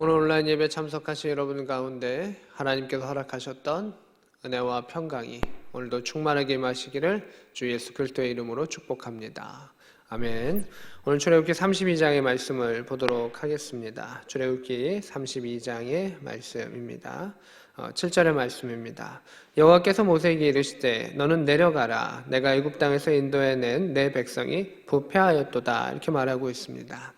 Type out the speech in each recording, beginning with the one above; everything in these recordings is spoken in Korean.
오늘 온라인 예배 참석하신 여러분 가운데 하나님께서 허락하셨던 은혜와 평강이 오늘도 충만하게 임하시기를 주 예수 그리스도의 이름으로 축복합니다. 아멘. 오늘 출애굽기 32장의 말씀을 보도록 하겠습니다. 출애굽기 32장의 말씀입니다. 7절의 말씀입니다. 여호와께서 모세에게 이르시되 너는 내려가라. 내가 애굽 땅에서 인도해낸 내 백성이 부패하였도다. 이렇게 말하고 있습니다.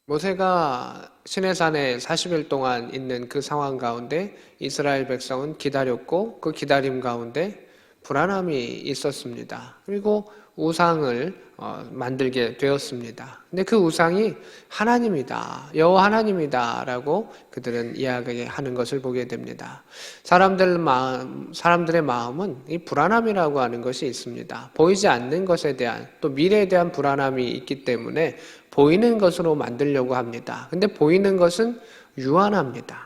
모세가 시내산에 40일 동안 있는 그 상황 가운데 이스라엘 백성은 기다렸고 그 기다림 가운데 불안함이 있었습니다. 그리고 우상을 만들게 되었습니다. 근데 그 우상이 하나님이다, 여호와 하나님이다 라고 그들은 이야기하는 것을 보게 됩니다. 사람들의 마음은 이 불안함이라고 하는 것이 있습니다. 보이지 않는 것에 대한, 또 미래에 대한 불안함이 있기 때문에 보이는 것으로 만들려고 합니다. 근데 보이는 것은 유한합니다.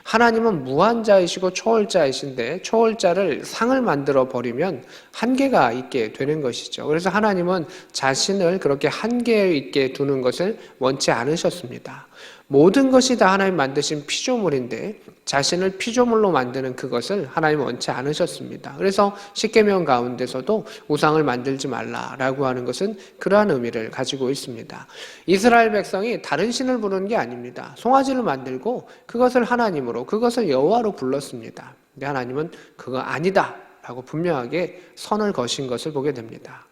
하나님은 무한자이시고 초월자이신데 초월자를 상을 만들어 버리면 한계가 있게 되는 것이죠. 그래서 하나님은 자신을 그렇게 한계 있게 두는 것을 원치 않으셨습니다. 모든 것이 다 하나님 만드신 피조물인데 자신을 피조물로 만드는 그것을 하나님 원치 않으셨습니다. 그래서 십계명 가운데서도 우상을 만들지 말라라고 하는 것은 그러한 의미를 가지고 있습니다. 이스라엘 백성이 다른 신을 부르는 게 아닙니다. 송아지를 만들고 그것을 하나님으로, 그것을 여호와로 불렀습니다. 근데 하나님은 그거 아니다 라고 분명하게 선을 거신 것을 보게 됩니다.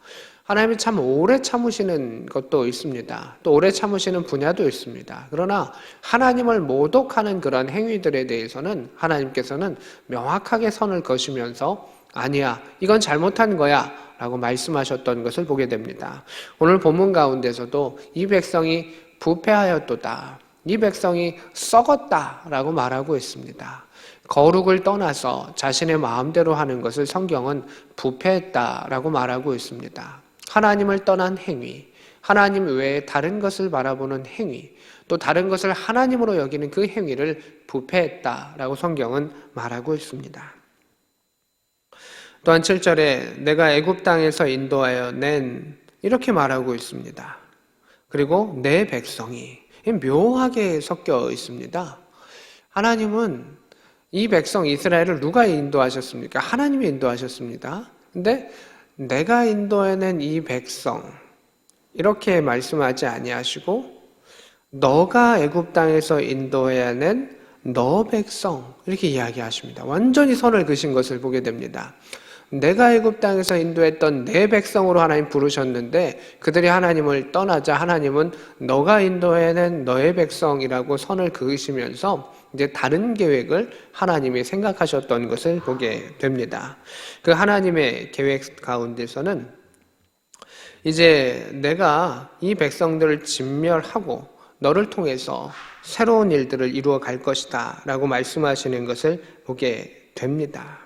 하나님이 참 오래 참으시는 것도 있습니다. 또 오래 참으시는 분야도 있습니다. 그러나 하나님을 모독하는 그런 행위들에 대해서는 하나님께서는 명확하게 선을 거시면서 아니야, 이건 잘못한 거야 라고 말씀하셨던 것을 보게 됩니다. 오늘 본문 가운데서도 이 백성이 부패하였도다, 이 백성이 썩었다 라고 말하고 있습니다. 거룩을 떠나서 자신의 마음대로 하는 것을 성경은 부패했다라고 말하고 있습니다. 하나님을 떠난 행위, 하나님 외에 다른 것을 바라보는 행위, 또 다른 것을 하나님으로 여기는 그 행위를 부패했다라고 성경은 말하고 있습니다. 또한 7절에 내가 애굽 땅에서 인도하여 낸 이렇게 말하고 있습니다. 그리고 내 백성이 묘하게 섞여 있습니다. 하나님은 이 백성 이스라엘을 누가 인도하셨습니까? 하나님이 인도하셨습니다. 근데 내가 인도해낸 이 백성 이렇게 말씀하지 아니하시고 너가 애굽 땅에서 인도해낸 너 백성 이렇게 이야기하십니다. 완전히 선을 그신 것을 보게 됩니다. 내가 애굽 땅에서 인도했던 내 백성으로 하나님 부르셨는데 그들이 하나님을 떠나자 하나님은 너가 인도해낸 너의 백성이라고 선을 그으시면서 이제 다른 계획을 하나님이 생각하셨던 것을 보게 됩니다. 그 하나님의 계획 가운데서는 이제 내가 이 백성들을 진멸하고 너를 통해서 새로운 일들을 이루어 갈 것이다 라고 말씀하시는 것을 보게 됩니다.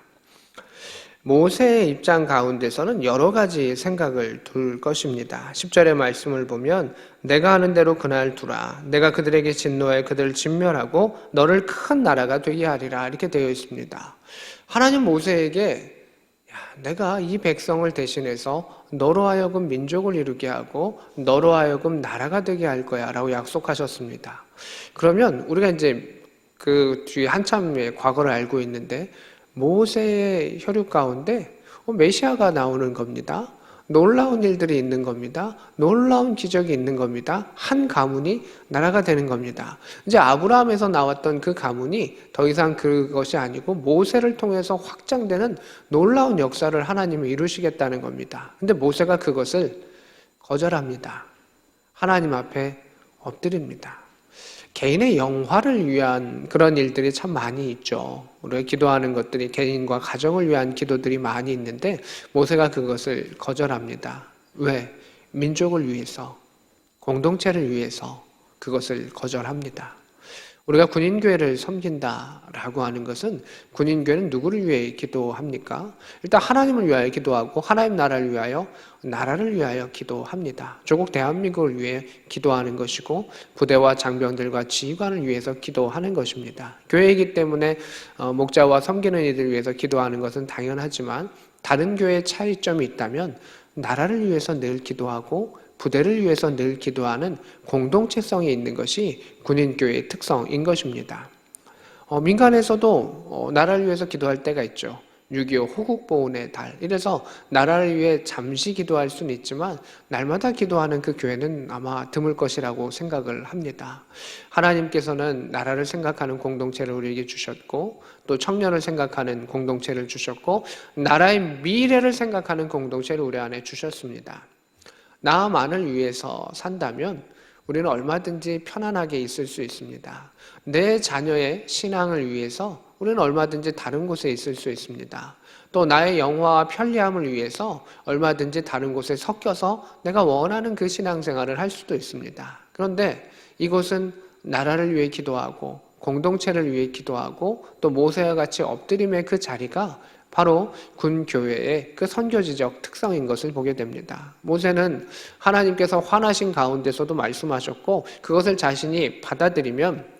모세의 입장 가운데서는 여러 가지 생각을 둘 것입니다. 10절의 말씀을 보면 내가 하는 대로 그날 두라. 내가 그들에게 진노해 그들을 진멸하고 너를 큰 나라가 되게 하리라. 이렇게 되어 있습니다. 하나님 모세에게 내가 이 백성을 대신해서 너로 하여금 민족을 이루게 하고 너로 하여금 나라가 되게 할 거야 라고 약속하셨습니다. 그러면 우리가 이제 그 뒤에 한참의 과거를 알고 있는데 모세의 혈육 가운데 메시아가 나오는 겁니다. 놀라운 일들이 있는 겁니다. 놀라운 기적이 있는 겁니다. 한 가문이 나라가 되는 겁니다. 이제 아브라함에서 나왔던 그 가문이 더 이상 그것이 아니고 모세를 통해서 확장되는 놀라운 역사를 하나님이 이루시겠다는 겁니다. 근데 모세가 그것을 거절합니다. 하나님 앞에 엎드립니다. 개인의 영화를 위한 그런 일들이 참 많이 있죠. 우리가 기도하는 것들이 개인과 가정을 위한 기도들이 많이 있는데 모세가 그것을 거절합니다. 왜? 민족을 위해서, 공동체를 위해서 그것을 거절합니다. 우리가 군인교회를 섬긴다라고 하는 것은 군인교회는 누구를 위해 기도합니까? 일단 하나님을 위하여 기도하고 하나님 나라를 위하여 기도합니다. 조국 대한민국을 위해 기도하는 것이고 부대와 장병들과 지휘관을 위해서 기도하는 것입니다. 교회이기 때문에 목자와 섬기는 이들을 위해서 기도하는 것은 당연하지만 다른 교회의 차이점이 있다면 나라를 위해서 늘 기도하고 부대를 위해서 늘 기도하는 공동체성이 있는 것이 군인교회의 특성인 것입니다. 민간에서도 나라를 위해서 기도할 때가 있죠. 6.25 호국보훈의 달. 이래서 나라를 위해 잠시 기도할 수는 있지만 날마다 기도하는 그 교회는 아마 드물 것이라고 생각을 합니다. 하나님께서는 나라를 생각하는 공동체를 우리에게 주셨고 또 청년을 생각하는 공동체를 주셨고 나라의 미래를 생각하는 공동체를 우리 안에 주셨습니다. 나만을 위해서 산다면 우리는 얼마든지 편안하게 있을 수 있습니다. 내 자녀의 신앙을 위해서 우리는 얼마든지 다른 곳에 있을 수 있습니다. 또 나의 영화와 편리함을 위해서 얼마든지 다른 곳에 섞여서 내가 원하는 그 신앙생활을 할 수도 있습니다. 그런데 이곳은 나라를 위해 기도하고 공동체를 위해 기도하고 또 모세와 같이 엎드림의 그 자리가 바로 군교회의 그 선교지적 특성인 것을 보게 됩니다. 모세는 하나님께서 화나신 가운데서도 말씀하셨고 그것을 자신이 받아들이면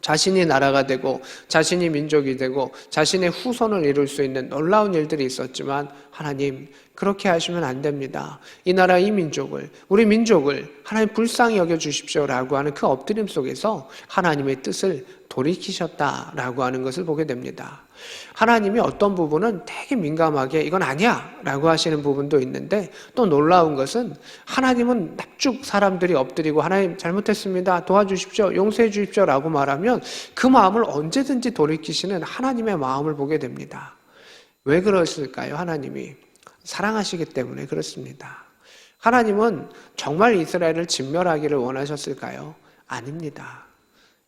자신이 나라가 되고 자신이 민족이 되고 자신의 후손을 이룰 수 있는 놀라운 일들이 있었지만 하나님 그렇게 하시면 안 됩니다. 이 나라 이 민족을 우리 민족을 하나님 불쌍히 여겨주십시오라고 하는 그 엎드림 속에서 하나님의 뜻을 돌이키셨다라고 하는 것을 보게 됩니다. 하나님이 어떤 부분은 되게 민감하게 이건 아니야 라고 하시는 부분도 있는데 또 놀라운 것은 하나님은 납죽 사람들이 엎드리고 하나님 잘못했습니다 도와주십시오 용서해 주십시오 라고 말하면 그 마음을 언제든지 돌이키시는 하나님의 마음을 보게 됩니다. 왜 그러실까요? 하나님이 사랑하시기 때문에 그렇습니다. 하나님은 정말 이스라엘을 진멸하기를 원하셨을까요? 아닙니다.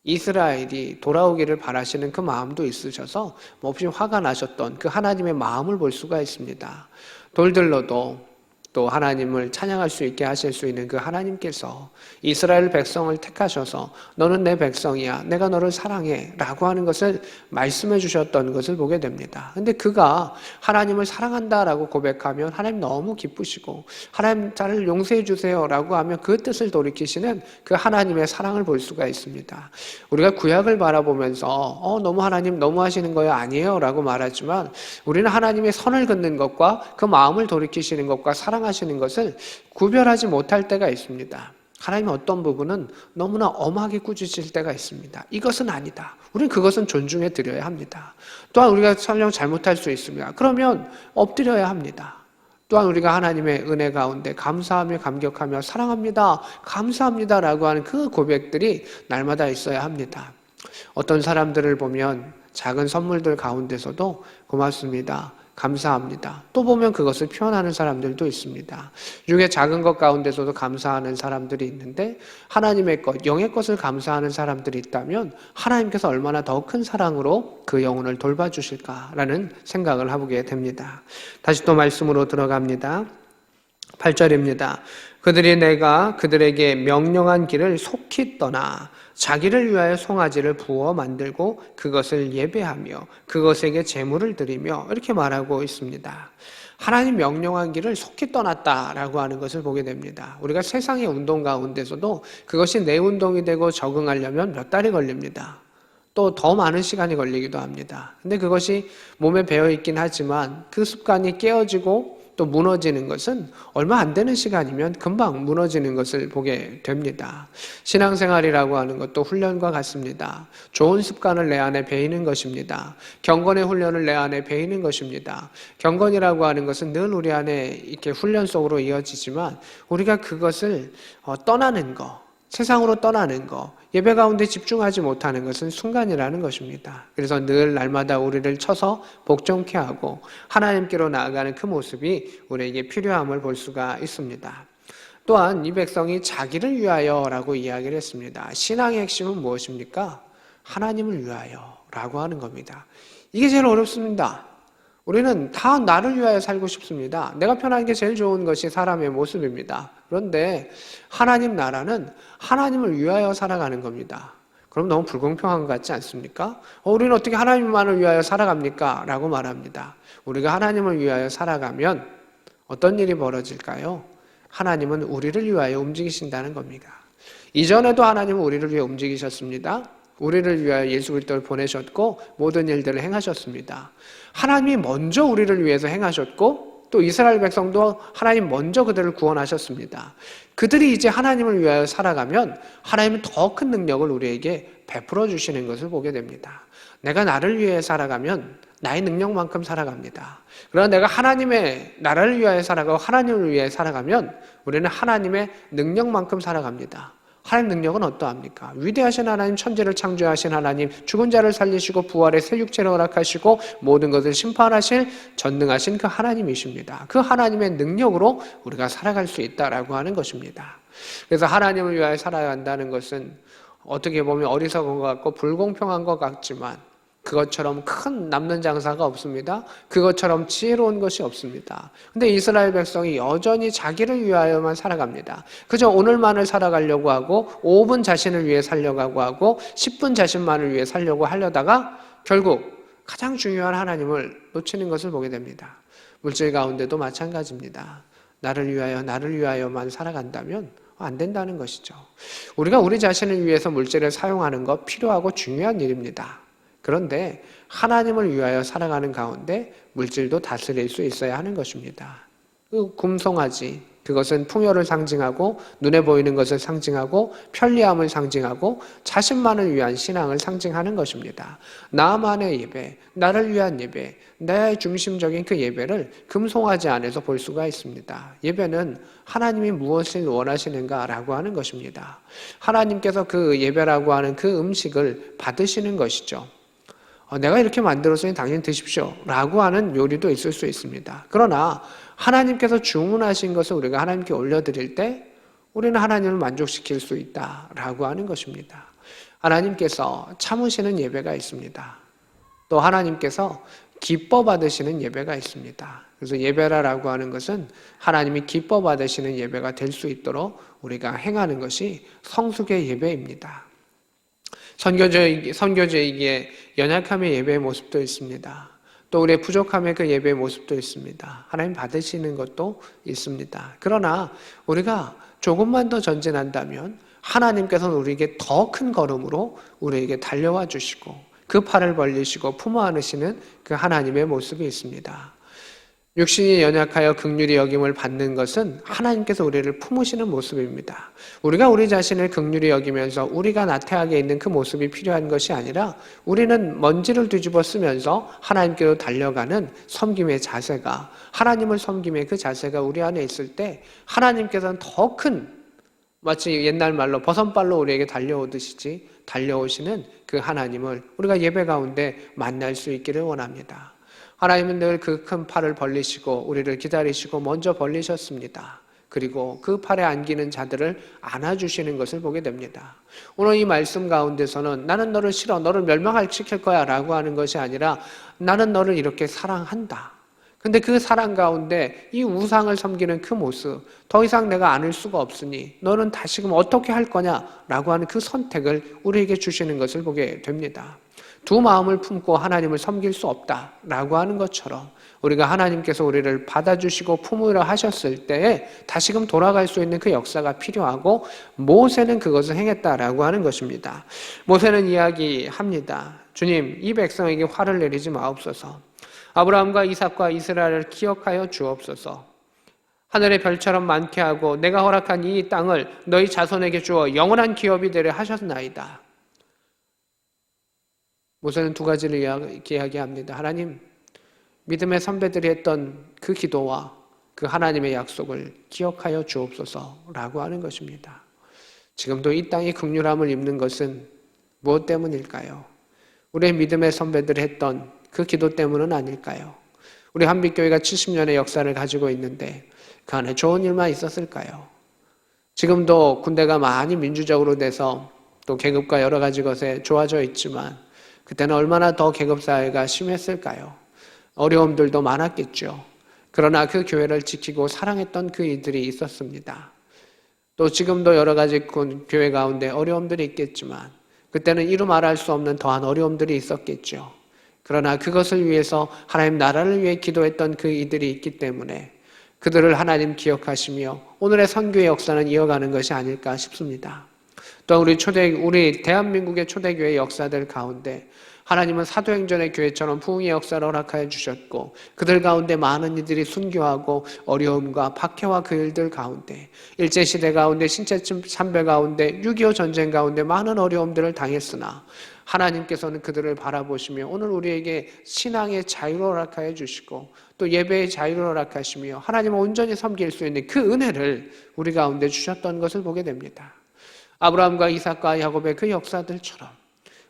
이스라엘이 돌아오기를 바라시는 그 마음도 있으셔서 몹시 화가 나셨던 그 하나님의 마음을 볼 수가 있습니다. 돌들로도 또 하나님을 찬양할 수 있게 하실 수 있는 그 하나님께서 이스라엘 백성을 택하셔서 너는 내 백성이야 내가 너를 사랑해 라고 하는 것을 말씀해 주셨던 것을 보게 됩니다. 근데 그가 하나님을 사랑한다라고 고백하면 하나님 너무 기쁘시고 하나님 저를 용서해 주세요 라고 하면 그 뜻을 돌이키시는 그 하나님의 사랑을 볼 수가 있습니다. 우리가 구약을 바라보면서 너무 하나님 너무 하시는 거예요 아니에요 라고 말하지만 우리는 하나님의 선을 긋는 것과 그 마음을 돌이키시는 것과 사랑하시는 것을 구별하지 못할 때가 있습니다. 하나님의 어떤 부분은 너무나 엄하게 꾸짖으실 때가 있습니다. 이것은 아니다. 우리는 그것은 존중해 드려야 합니다. 또한 우리가 설령 잘못할 수 있습니다. 그러면 엎드려야 합니다. 또한 우리가 하나님의 은혜 가운데 감사하며 감격하며 사랑합니다. 감사합니다라고 하는 그 고백들이 날마다 있어야 합니다. 어떤 사람들을 보면 작은 선물들 가운데서도 고맙습니다. 감사합니다. 또 보면 그것을 표현하는 사람들도 있습니다. 중에 작은 것 가운데서도 감사하는 사람들이 있는데 하나님의 것, 영의 것을 감사하는 사람들이 있다면 하나님께서 얼마나 더 큰 사랑으로 그 영혼을 돌봐주실까라는 생각을 해보게 됩니다. 다시 또 말씀으로 들어갑니다. 8절입니다. 그들이 내가 그들에게 명령한 길을 속히 떠나 자기를 위하여 송아지를 부어 만들고 그것을 예배하며 그것에게 제물을 드리며 이렇게 말하고 있습니다. 하나님 명령한 길을 속히 떠났다라고 하는 것을 보게 됩니다. 우리가 세상의 운동 가운데서도 그것이 내 운동이 되고 적응하려면 몇 달이 걸립니다. 또 더 많은 시간이 걸리기도 합니다. 근데 그것이 몸에 배어 있긴 하지만 그 습관이 깨어지고 또 무너지는 것은 얼마 안 되는 시간이면 금방 무너지는 것을 보게 됩니다. 신앙생활이라고 하는 것도 훈련과 같습니다. 좋은 습관을 내 안에 배이는 것입니다. 경건의 훈련을 내 안에 배이는 것입니다. 경건이라고 하는 것은 늘 우리 안에 이렇게 훈련 속으로 이어지지만 우리가 그것을 떠나는 것, 세상으로 떠나는 것, 예배 가운데 집중하지 못하는 것은 순간이라는 것입니다. 그래서 늘 날마다 우리를 쳐서 복종케 하고 하나님께로 나아가는 그 모습이 우리에게 필요함을 볼 수가 있습니다. 또한 이 백성이 자기를 위하여라고 이야기를 했습니다. 신앙의 핵심은 무엇입니까? 하나님을 위하여라고 하는 겁니다. 이게 제일 어렵습니다. 우리는 다 나를 위하여 살고 싶습니다. 내가 편한 게 제일 좋은 것이 사람의 모습입니다. 그런데 하나님 나라는 하나님을 위하여 살아가는 겁니다. 그럼 너무 불공평한 것 같지 않습니까? 우리는 어떻게 하나님만을 위하여 살아갑니까? 라고 말합니다. 우리가 하나님을 위하여 살아가면 어떤 일이 벌어질까요? 하나님은 우리를 위하여 움직이신다는 겁니다. 이전에도 하나님은 우리를 위해 움직이셨습니다. 우리를 위하여 예수 그리스도를 보내셨고 모든 일들을 행하셨습니다. 하나님이 먼저 우리를 위해서 행하셨고 또 이스라엘 백성도 하나님 먼저 그들을 구원하셨습니다. 그들이 이제 하나님을 위하여 살아가면 하나님은 더 큰 능력을 우리에게 베풀어 주시는 것을 보게 됩니다. 내가 나를 위해 살아가면 나의 능력만큼 살아갑니다. 그러나 내가 하나님의 나라를 위하여 살아가고 하나님을 위해 살아가면 우리는 하나님의 능력만큼 살아갑니다. 하나님 능력은 어떠합니까? 위대하신 하나님, 천지를 창조하신 하나님, 죽은 자를 살리시고 부활의 새 육체를 허락하시고 모든 것을 심판하실 전능하신 그 하나님이십니다. 그 하나님의 능력으로 우리가 살아갈 수 있다라고 하는 것입니다. 그래서 하나님을 위하여 살아간다는 것은 어떻게 보면 어리석은 것 같고 불공평한 것 같지만 그것처럼 큰 남는 장사가 없습니다. 그것처럼 지혜로운 것이 없습니다. 근데 이스라엘 백성이 여전히 자기를 위하여만 살아갑니다. 그저 오늘만을 살아가려고 하고 5분 자신을 위해 살려고 하고 10분 자신만을 위해 살려고 하려다가 결국 가장 중요한 하나님을 놓치는 것을 보게 됩니다. 물질 가운데도 마찬가지입니다. 나를 위하여만 살아간다면 안 된다는 것이죠. 우리가 우리 자신을 위해서 물질을 사용하는 것 필요하고 중요한 일입니다. 그런데 하나님을 위하여 살아가는 가운데 물질도 다스릴 수 있어야 하는 것입니다. 그 금송아지, 그것은 풍요를 상징하고 눈에 보이는 것을 상징하고 편리함을 상징하고 자신만을 위한 신앙을 상징하는 것입니다. 나만의 예배, 나를 위한 예배, 나의 중심적인 그 예배를 금송아지 안에서 볼 수가 있습니다. 예배는 하나님이 무엇을 원하시는가라고 하는 것입니다. 하나님께서 그 예배라고 하는 그 음식을 받으시는 것이죠. 내가 이렇게 만들었으니 당연히 드십시오 라고 하는 요리도 있을 수 있습니다. 그러나 하나님께서 주문하신 것을 우리가 하나님께 올려드릴 때 우리는 하나님을 만족시킬 수 있다라고 하는 것입니다. 하나님께서 참으시는 예배가 있습니다. 또 하나님께서 기뻐 받으시는 예배가 있습니다. 그래서 예배라고 하는 것은 하나님이 기뻐 받으시는 예배가 될 수 있도록 우리가 행하는 것이 성숙의 예배입니다. 선교제이기에 연약함의 예배의 모습도 있습니다. 또 우리의 부족함의 그 예배의 모습도 있습니다. 하나님 받으시는 것도 있습니다. 그러나 우리가 조금만 더 전진한다면 하나님께서는 우리에게 더 큰 걸음으로 우리에게 달려와 주시고 그 팔을 벌리시고 품어 안으시는 그 하나님의 모습이 있습니다. 육신이 연약하여 긍휼히 여김을 받는 것은 하나님께서 우리를 품으시는 모습입니다. 우리가 우리 자신을 긍휼히 여기면서 우리가 나태하게 있는 그 모습이 필요한 것이 아니라 우리는 먼지를 뒤집어 쓰면서 하나님께로 달려가는 섬김의 자세가, 하나님을 섬김의 그 자세가 우리 안에 있을 때 하나님께서는 더 큰, 마치 옛날 말로 버선발로 우리에게 달려오시는 그 하나님을 우리가 예배 가운데 만날 수 있기를 원합니다. 하나님은 늘 그 큰 팔을 벌리시고 우리를 기다리시고 먼저 벌리셨습니다. 그리고 그 팔에 안기는 자들을 안아주시는 것을 보게 됩니다. 오늘 이 말씀 가운데서는 나는 너를 싫어, 너를 멸망시킬 거야 라고 하는 것이 아니라 나는 너를 이렇게 사랑한다. 근데 그 사랑 가운데 이 우상을 섬기는 그 모습, 더 이상 내가 안을 수가 없으니 너는 다시금 어떻게 할 거냐라고 하는 그 선택을 우리에게 주시는 것을 보게 됩니다. 두 마음을 품고 하나님을 섬길 수 없다라고 하는 것처럼 우리가 하나님께서 우리를 받아주시고 품으려 하셨을 때에 다시금 돌아갈 수 있는 그 역사가 필요하고 모세는 그것을 행했다라고 하는 것입니다. 모세는 이야기합니다. 주님, 이 백성에게 화를 내리지 마옵소서. 아브라함과 이삭과 이스라엘을 기억하여 주옵소서. 하늘의 별처럼 많게 하고 내가 허락한 이 땅을 너희 자손에게 주어 영원한 기업이 되려 하셨나이다. 모세는 두 가지를 이야기합니다. 하나님, 믿음의 선배들이 했던 그 기도와 그 하나님의 약속을 기억하여 주옵소서라고 하는 것입니다. 지금도 이 땅이 긍휼함을 입는 것은 무엇 때문일까요? 우리의 믿음의 선배들이 했던 그 기도 때문은 아닐까요? 우리 한빛교회가 70년의 역사를 가지고 있는데 그 안에 좋은 일만 있었을까요? 지금도 군대가 많이 민주적으로 돼서 또 계급과 여러 가지 것에 좋아져 있지만 그때는 얼마나 더 계급사회가 심했을까요? 어려움들도 많았겠죠. 그러나 그 교회를 지키고 사랑했던 그 이들이 있었습니다. 또 지금도 여러 가지 교회 가운데 어려움들이 있겠지만 그때는 이루 말할 수 없는 더한 어려움들이 있었겠죠. 그러나 그것을 위해서 하나님 나라를 위해 기도했던 그 이들이 있기 때문에 그들을 하나님 기억하시며 오늘의 선교의 역사는 이어가는 것이 아닐까 싶습니다. 또 우리 대한민국의 초대교회 역사들 가운데 하나님은 사도행전의 교회처럼 부흥의 역사를 허락하여 주셨고 그들 가운데 많은 이들이 순교하고 어려움과 박해와 그 일들 가운데 일제시대 가운데 신체 참배 가운데 6.25 전쟁 가운데 많은 어려움들을 당했으나 하나님께서는 그들을 바라보시며 오늘 우리에게 신앙의 자유를 허락하여 주시고 또 예배의 자유를 허락하시며 하나님을 온전히 섬길 수 있는 그 은혜를 우리 가운데 주셨던 것을 보게 됩니다. 아브라함과 이삭과 야곱의 그 역사들처럼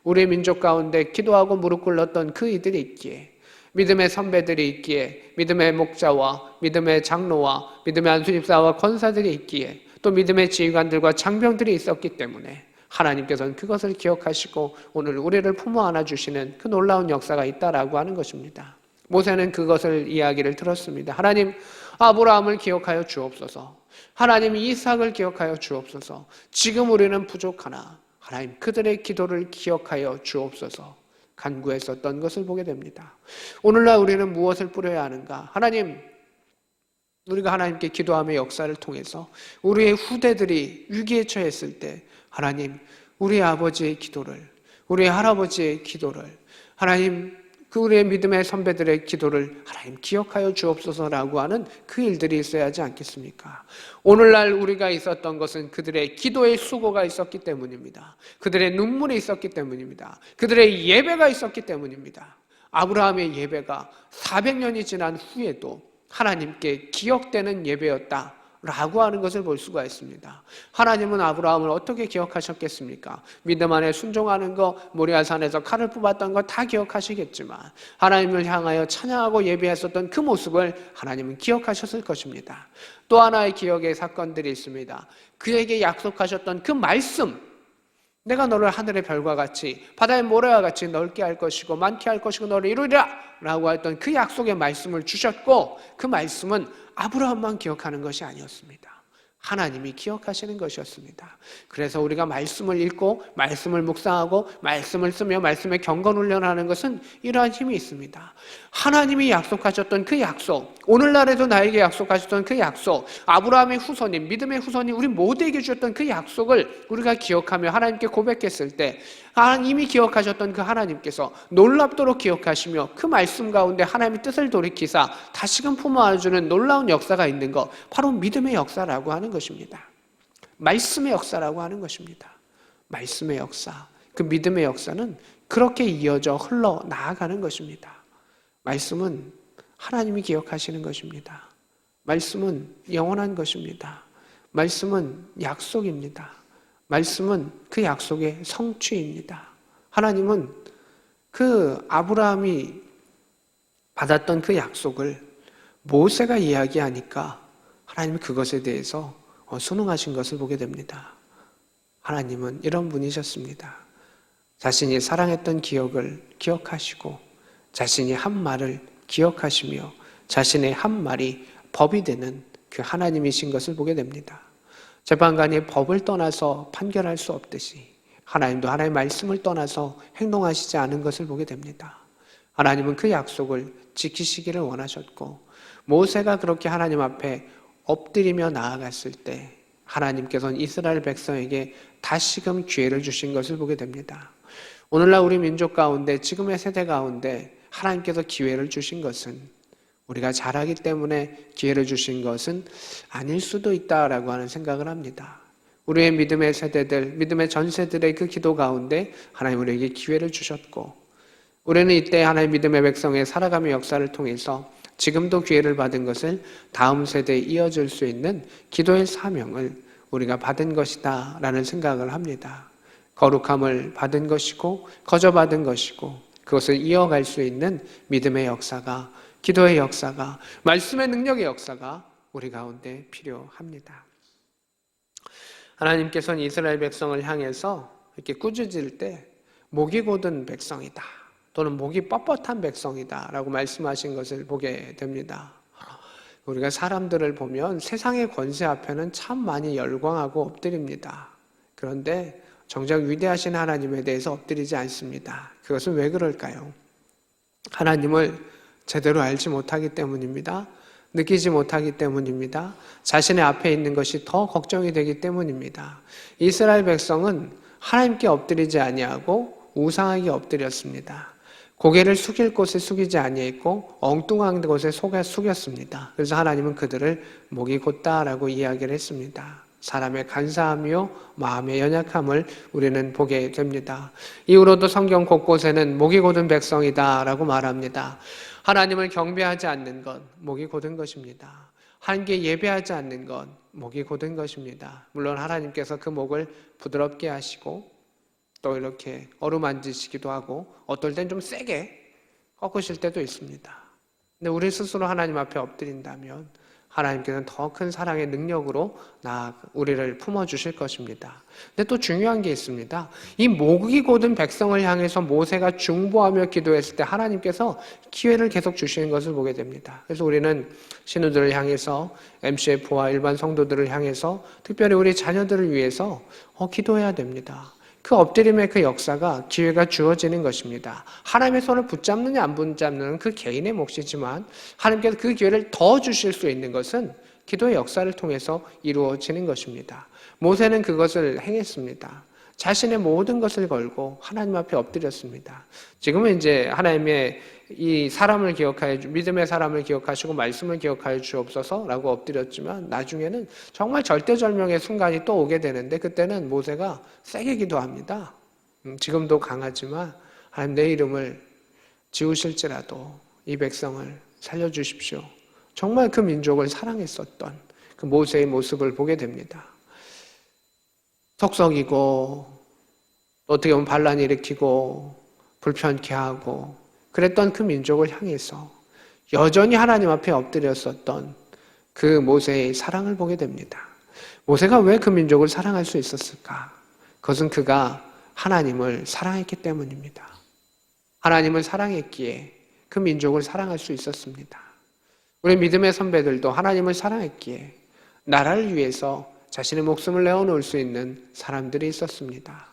우리 민족 가운데 기도하고 무릎 꿇었던 그 이들이 있기에 믿음의 선배들이 있기에 믿음의 목자와 믿음의 장로와 믿음의 안수집사와 권사들이 있기에 또 믿음의 지휘관들과 장병들이 있었기 때문에 하나님께서는 그것을 기억하시고 오늘 우리를 품어 안아주시는 그 놀라운 역사가 있다라고 하는 것입니다. 모세는 그것을 이야기를 들었습니다. 하나님 아브라함을 기억하여 주옵소서. 하나님 이삭을 기억하여 주옵소서. 지금 우리는 부족하나 하나님 그들의 기도를 기억하여 주옵소서 간구했었던 것을 보게 됩니다. 오늘날 우리는 무엇을 뿌려야 하는가? 하나님 우리가 하나님께 기도하며 역사를 통해서 우리의 후대들이 위기에 처했을 때 하나님 우리 아버지의 기도를 우리 할아버지의 기도를 하나님 그 우리의 믿음의 선배들의 기도를 하나님 기억하여 주옵소서라고 하는 그 일들이 있어야 하지 않겠습니까? 오늘날 우리가 있었던 것은 그들의 기도의 수고가 있었기 때문입니다. 그들의 눈물이 있었기 때문입니다. 그들의 예배가 있었기 때문입니다. 아브라함의 예배가 400년이 지난 후에도 하나님께 기억되는 예배였다 라고 하는 것을 볼 수가 있습니다. 하나님은 아브라함을 어떻게 기억하셨겠습니까? 믿음 안에 순종하는 것, 모리아산에서 칼을 뽑았던 것 다 기억하시겠지만 하나님을 향하여 찬양하고 예배했었던 그 모습을 하나님은 기억하셨을 것입니다. 또 하나의 기억의 사건들이 있습니다. 그에게 약속하셨던 그 말씀, 내가 너를 하늘의 별과 같이 바다의 모래와 같이 넓게 할 것이고 많게 할 것이고 너를 이루리라 라고 했던 그 약속의 말씀을 주셨고 그 말씀은 아브라함만 기억하는 것이 아니었습니다. 하나님이 기억하시는 것이었습니다. 그래서 우리가 말씀을 읽고 말씀을 묵상하고 말씀을 쓰며 말씀에 경건훈련하는 것은 이러한 힘이 있습니다. 하나님이 약속하셨던 그 약속, 오늘날에도 나에게 약속하셨던 그 약속, 아브라함의 후손인 믿음의 후손인 우리 모두에게 주셨던 그 약속을 우리가 기억하며 하나님께 고백했을 때 이미 기억하셨던 그 하나님께서 놀랍도록 기억하시며 그 말씀 가운데 하나님의 뜻을 돌이키사 다시금 품어 안아주는 놀라운 역사가 있는 것, 바로 믿음의 역사라고 하는 것입니다. 말씀의 역사라고 하는 것입니다. 말씀의 역사, 그 믿음의 역사는 그렇게 이어져 흘러나아가는 것입니다. 말씀은 하나님이 기억하시는 것입니다. 말씀은 영원한 것입니다. 말씀은 약속입니다. 말씀은 그 약속의 성취입니다. 하나님은 그 아브라함이 받았던 그 약속을 모세가 이야기하니까 하나님이 그것에 대해서 순응하신 것을 보게 됩니다. 하나님은 이런 분이셨습니다. 자신이 사랑했던 기억을 기억하시고 자신이 한 말을 기억하시며 자신의 한 말이 법이 되는 그 하나님이신 것을 보게 됩니다. 재판관이 법을 떠나서 판결할 수 없듯이 하나님도 하나님의 말씀을 떠나서 행동하시지 않은 것을 보게 됩니다. 하나님은 그 약속을 지키시기를 원하셨고 모세가 그렇게 하나님 앞에 엎드리며 나아갔을 때 하나님께서는 이스라엘 백성에게 다시금 기회를 주신 것을 보게 됩니다. 오늘날 우리 민족 가운데 지금의 세대 가운데 하나님께서 기회를 주신 것은 우리가 잘하기 때문에 기회를 주신 것은 아닐 수도 있다라고 하는 생각을 합니다. 우리의 믿음의 세대들, 믿음의 전세들의 그 기도 가운데 하나님 우리에게 기회를 주셨고 우리는 이때 하나님 믿음의 백성의 살아감의 역사를 통해서 지금도 기회를 받은 것을 다음 세대에 이어질 수 있는 기도의 사명을 우리가 받은 것이다 라는 생각을 합니다. 거룩함을 받은 것이고 거저받은 것이고 그것을 이어갈 수 있는 믿음의 역사가, 기도의 역사가, 말씀의 능력의 역사가 우리 가운데 필요합니다. 하나님께서는 이스라엘 백성을 향해서 이렇게 꾸짖을 때 목이 곧은 백성이다 또는 목이 뻣뻣한 백성이다 라고 말씀하신 것을 보게 됩니다. 우리가 사람들을 보면 세상의 권세 앞에는 참 많이 열광하고 엎드립니다. 그런데 정작 위대하신 하나님에 대해서 엎드리지 않습니다. 그것은 왜 그럴까요? 하나님을 제대로 알지 못하기 때문입니다. 느끼지 못하기 때문입니다. 자신의 앞에 있는 것이 더 걱정이 되기 때문입니다. 이스라엘 백성은 하나님께 엎드리지 아니하고 우상에게 엎드렸습니다. 고개를 숙일 곳에 숙이지 아니했고 엉뚱한 곳에 숙였습니다. 그래서 하나님은 그들을 목이 곧다라고 이야기를 했습니다. 사람의 간사함이요 마음의 연약함을 우리는 보게 됩니다. 이후로도 성경 곳곳에는 목이 곧은 백성이다라고 말합니다. 하나님을 경배하지 않는 것 목이 곧은 것입니다. 하나님께 예배하지 않는 것 목이 곧은 것입니다. 물론 하나님께서 그 목을 부드럽게 하시고 또 이렇게 어루만지시기도 하고 어떨 땐 좀 세게 꺾으실 때도 있습니다. 근데 우리 스스로 하나님 앞에 엎드린다면 하나님께서는 더 큰 사랑의 능력으로 우리를 품어주실 것입니다. 근데 또 중요한 게 있습니다. 이 목이 곧은 백성을 향해서 모세가 중보하며 기도했을 때 하나님께서 기회를 계속 주시는 것을 보게 됩니다. 그래서 우리는 신우들을 향해서 MCF와 일반 성도들을 향해서 특별히 우리 자녀들을 위해서 기도해야 됩니다. 그 엎드림의 그 역사가 기회가 주어지는 것입니다. 하나님의 손을 붙잡느냐 안 붙잡느냐는 그 개인의 몫이지만 하나님께서 그 기회를 더 주실 수 있는 것은 기도의 역사를 통해서 이루어지는 것입니다. 모세는 그것을 행했습니다. 자신의 모든 것을 걸고 하나님 앞에 엎드렸습니다. 지금은 이제 하나님의 이 사람을 믿음의 사람을 기억하시고 말씀을 기억하여 주옵소서라고 엎드렸지만 나중에는 정말 절대절명의 순간이 또 오게 되는데 그때는 모세가 세게 기도합니다. 지금도 강하지만 하나님 내 이름을 지우실지라도 이 백성을 살려주십시오. 정말 그 민족을 사랑했었던 그 모세의 모습을 보게 됩니다. 속썩이고 어떻게 보면 반란을 일으키고 불편케 하고 그랬던 그 민족을 향해서 여전히 하나님 앞에 엎드렸었던 그 모세의 사랑을 보게 됩니다. 모세가 왜 그 민족을 사랑할 수 있었을까? 그것은 그가 하나님을 사랑했기 때문입니다. 하나님을 사랑했기에 그 민족을 사랑할 수 있었습니다. 우리 믿음의 선배들도 하나님을 사랑했기에 나라를 위해서 자신의 목숨을 내어놓을 수 있는 사람들이 있었습니다.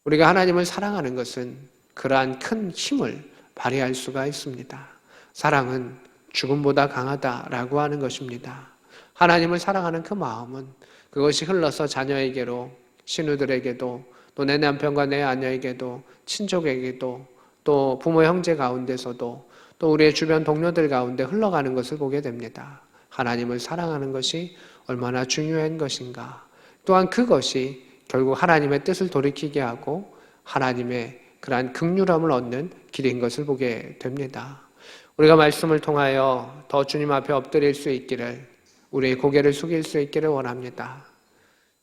우리가 하나님을 사랑하는 것은 그러한 큰 힘을 발휘할 수가 있습니다. 사랑은 죽음보다 강하다라고 하는 것입니다. 하나님을 사랑하는 그 마음은 그것이 흘러서 자녀에게로, 신우들에게도, 또 내 남편과 내 아내에게도, 친족에게도, 또 부모 형제 가운데서도, 또 우리의 주변 동료들 가운데 흘러가는 것을 보게 됩니다. 하나님을 사랑하는 것이 얼마나 중요한 것인가. 또한 그것이 결국 하나님의 뜻을 돌이키게 하고 하나님의 그러한 긍휼함을 얻는 길인 것을 보게 됩니다. 우리가 말씀을 통하여 더 주님 앞에 엎드릴 수 있기를, 우리의 고개를 숙일 수 있기를 원합니다.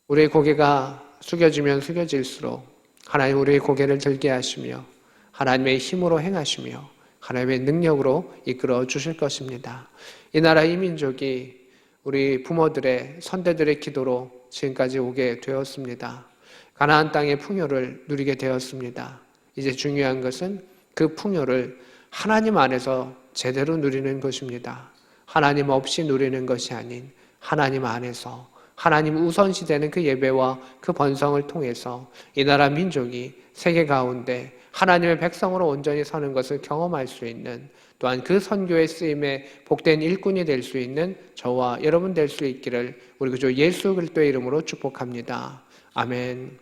우리의 고개가 숙여지면 숙여질수록 하나님 우리의 고개를 들게 하시며 하나님의 힘으로 행하시며 하나님의 능력으로 이끌어 주실 것입니다. 이 나라 이 민족이 우리 부모들의 선대들의 기도로 지금까지 오게 되었습니다. 가나안 땅의 풍요를 누리게 되었습니다. 이제 중요한 것은 그 풍요를 하나님 안에서 제대로 누리는 것입니다. 하나님 없이 누리는 것이 아닌 하나님 안에서 하나님 우선시되는 그 예배와 그 번성을 통해서 이 나라 민족이 세계 가운데 하나님의 백성으로 온전히 서는 것을 경험할 수 있는, 또한 그 선교의 쓰임에 복된 일꾼이 될 수 있는 저와 여러분 될 수 있기를 우리 구주 예수 그리스도의 이름으로 축복합니다. 아멘.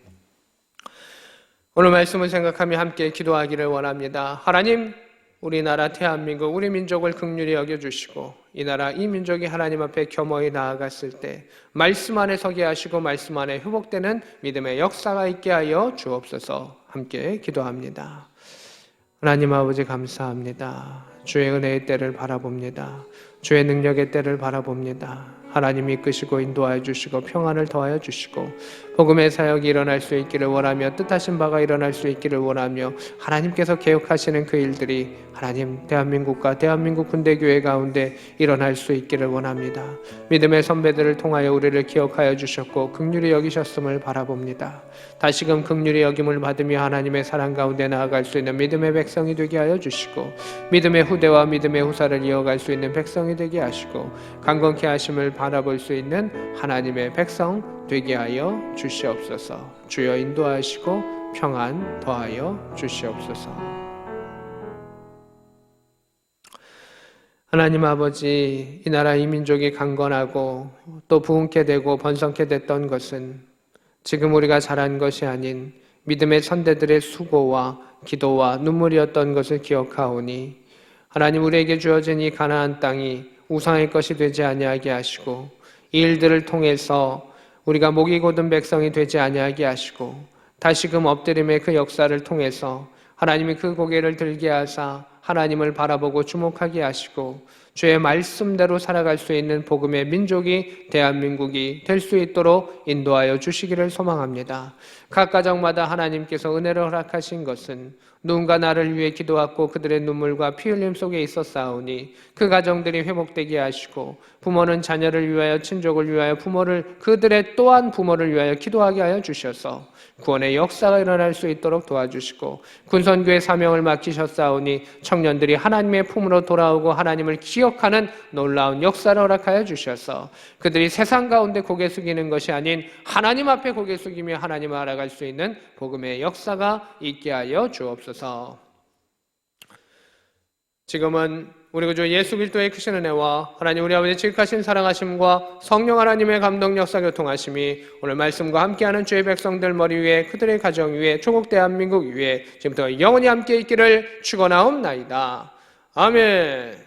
오늘 말씀을 생각하며 함께 기도하기를 원합니다. 하나님, 우리나라 대한민국 우리 민족을 긍휼히 여겨주시고 이 나라 이 민족이 하나님 앞에 겸허히 나아갔을 때 말씀 안에 서게 하시고 말씀 안에 회복되는 믿음의 역사가 있게 하여 주옵소서. 함께 기도합니다. 하나님 아버지 감사합니다. 주의 은혜의 때를 바라봅니다. 주의 능력의 때를 바라봅니다. 하나님이 이끄시고 인도하여 주시고 평안을 더하여 주시고 복음의 사역이 일어날 수 있기를 원하며 뜻하신 바가 일어날 수 있기를 원하며 하나님께서 계획하시는 그 일들이 하나님 대한민국과 대한민국 군대교회 가운데 일어날 수 있기를 원합니다. 믿음의 선배들을 통하여 우리를 기억하여 주셨고 긍휼히 여기셨음을 바라봅니다. 다시금 긍휼히 여김을 받으며 하나님의 사랑 가운데 나아갈 수 있는 믿음의 백성이 되게 하여 주시고 믿음의 후대와 믿음의 후사를 이어갈 수 있는 백성이 되게 하시고 강건케 하심을 바라볼 수 있는 하나님의 백성 되게 하여 주시옵소서. 주여 인도하시고 평안 더하여 주시옵소서. 하나님 아버지, 이 나라 이 민족이 강건하고 또 부흥케 되고 번성케 됐던 것은 지금 우리가 잘한 것이 아닌 믿음의 선대들의 수고와 기도와 눈물이었던 것을 기억하오니 하나님 우리에게 주어진 이 가나안 땅이 우상의 것이 되지 아니하게 하시고 이 일들을 통해서 우리가 목이 곧은 백성이 되지 아니하게 하시고 다시금 엎드림의 그 역사를 통해서 하나님이 그 고개를 들게 하사 하나님을 바라보고 주목하게 하시고 주의 말씀대로 살아갈 수 있는 복음의 민족이 대한민국이 될 수 있도록 인도하여 주시기를 소망합니다. 각 가정마다 하나님께서 은혜를 허락하신 것은 누군가 나를 위해 기도하고 그들의 눈물과 피 흘림 속에 있었사오니 그 가정들이 회복되게 하시고 부모는 자녀를 위하여 친족을 위하여 부모를 그들의 또한 부모를 위하여 기도하게 하여 주셔서 구원의 역사가 일어날 수 있도록 도와주시고 군선교회 사명을 맡기셨사오니 청년들이 하나님의 품으로 돌아오고 하나님을 기억하는 놀라운 역사를 허락하여 주셔서 그들이 세상 가운데 고개 숙이는 것이 아닌 하나님 앞에 고개 숙이며 하나님을 알아갈 수 있는 복음의 역사가 있게 하여 주옵소서. 지금은 우리 구주 예수 그리스도의 크신 은혜와 하나님 우리 아버지의 지극하신 사랑하심과 성령 하나님의 감동 역사 교통하심이 오늘 말씀과 함께하는 주의 백성들 머리 위에 그들의 가정 위에 조국 대한민국 위에 지금부터 영원히 함께 있기를 축원하옵나이다. 아멘.